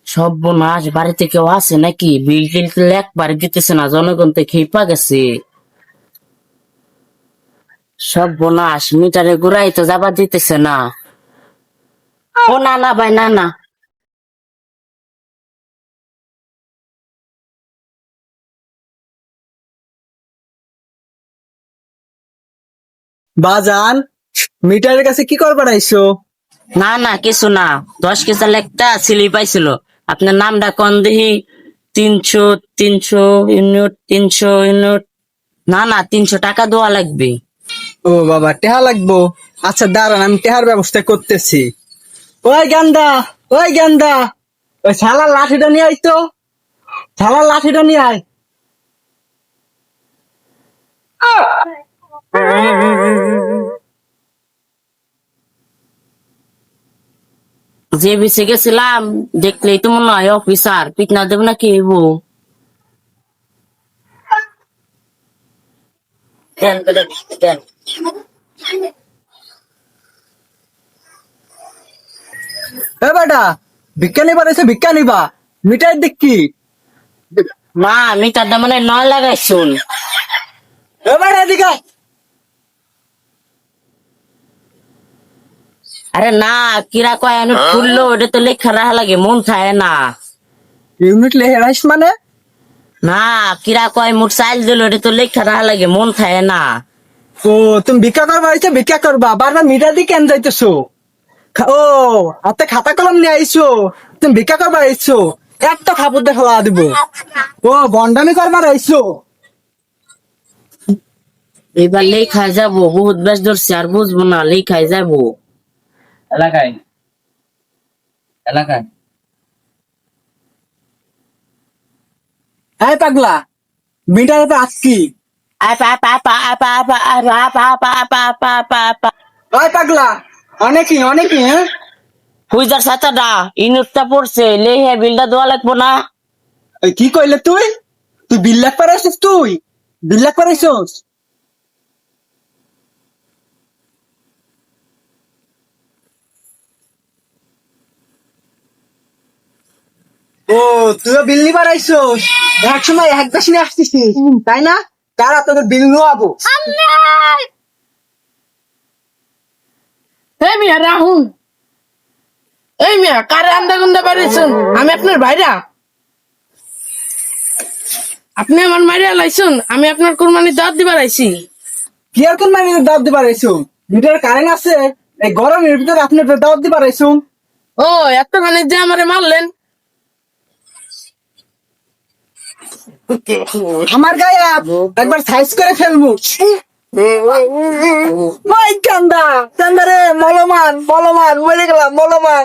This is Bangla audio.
সর্বনাশ, বাড়িতে কেউ আছে নাকি? বিল টিল তো একবারে দিতেছে না, জনগণ তো খেপা গেছে। সর্বনাশ, মিটারে ঘুরাই তো যাবার দিতেছে না। ও না না ভাই, না না। বাজান, মিটারের কাছে কি করবার আইছো? না না, কিছু না। 10 কেজি একটা সিলি পাইছিল। আপনার নামটা কোন দেখি? 300, 300 ইউনিট, 300 ইউনিট। না না, 300 টাকা দেওয়া লাগবে। ও বাবা, টেহা লাগবো। আচ্ছা দাঁড়ান, আমি টেহার ব্যবস্থা করতেছি। ওই গান্দা, ওই গান্দা, ওই শালার লাঠিটা নিয়ে আয় তো। শালার লাঠিটা নিয়ে আয়। যে বেঁচে গেছিলাম, দেখলেই তো মনে হয় অফিসার। পিটনা দেব না কি হইব? দেন তো, দেন, দেন। এ বেটা, ভিক্ষা নিবার এসে ভিক্ষা নিবা? মিটার দিক কি? মা, মিটারটা মানে নয় লাগাইছুন। এ বেটা এদিকে আয়। আরে না, কিরা কয় আমি খুললো, ওটা তো লেখা রাখা লাগে, মন থাকে না। ইউনিট লেহে রাইস মানে? না, কিরা কয় মোট চাইল দিল, ওটা তো লেখা রাখা লাগে, মন থাকে না। ও, তুমি ভিক্ষা করবা আইছো, ভিক্ষা করবা, বারবার মিটার দিকে কেন যাইতেছো? ও, হাতে খাতা কলম নিয়ে আইছো, তুমি ভিক্ষা করবার আইছো? একটা খাবার দেখা দিব। ও, বন্ডামি করবার আইছো? এবার লেখায় যাবো, বহুত বেশ ধরছি, আর বুঝবো না, লেখায় যাবো। এলাকায় এলাকায় এই পাগলা, মিটারে তো আটকি। আপা আপা আপা আপা আপা আপা আপা আপা আপা আপা আপা আপা। ওই পাগলা, অনেকই অনেকই, হ্যাঁ? হুইজার সাতাটা ইনুটটা পড়ছে, লেহে বিলটা দেওয়া লাগবো না? ওই কি কইলে তুই? তুই বিল্লাক পারাইছিস? তুই বিল্লাক পারাইছিস? ও, তুইও বিল নিবার আইছিস? এক সময় এক দেশ নিয়ে আসতেছিস, তাই না? কারা তোদের বিল নোয়াবো? এই মিয়া রাহুল, এই মিয়া কারে আন্দা গুন্দা বাড়িয়েছেন? আমি আপনার ভাইরা, আপনি আমার মারিয়া লাইছুন। আমি আপনার কোরবানি দাঁত দিবার আইছি। কি আর কোন মানে দাওয়াত দিবার আইছো? মিটার কারেন্ট আছে, এই গরমের ভিতরে আপনি দাওয়াত দিবার আইছো? ও, এত মানে যে আমারে মারলেন? আমার গায়ে একবার সাইজ করে ফেলবো। ওই কান্দা কান্দা রে, মলমান মলমান, মরে গেলাম মলমান।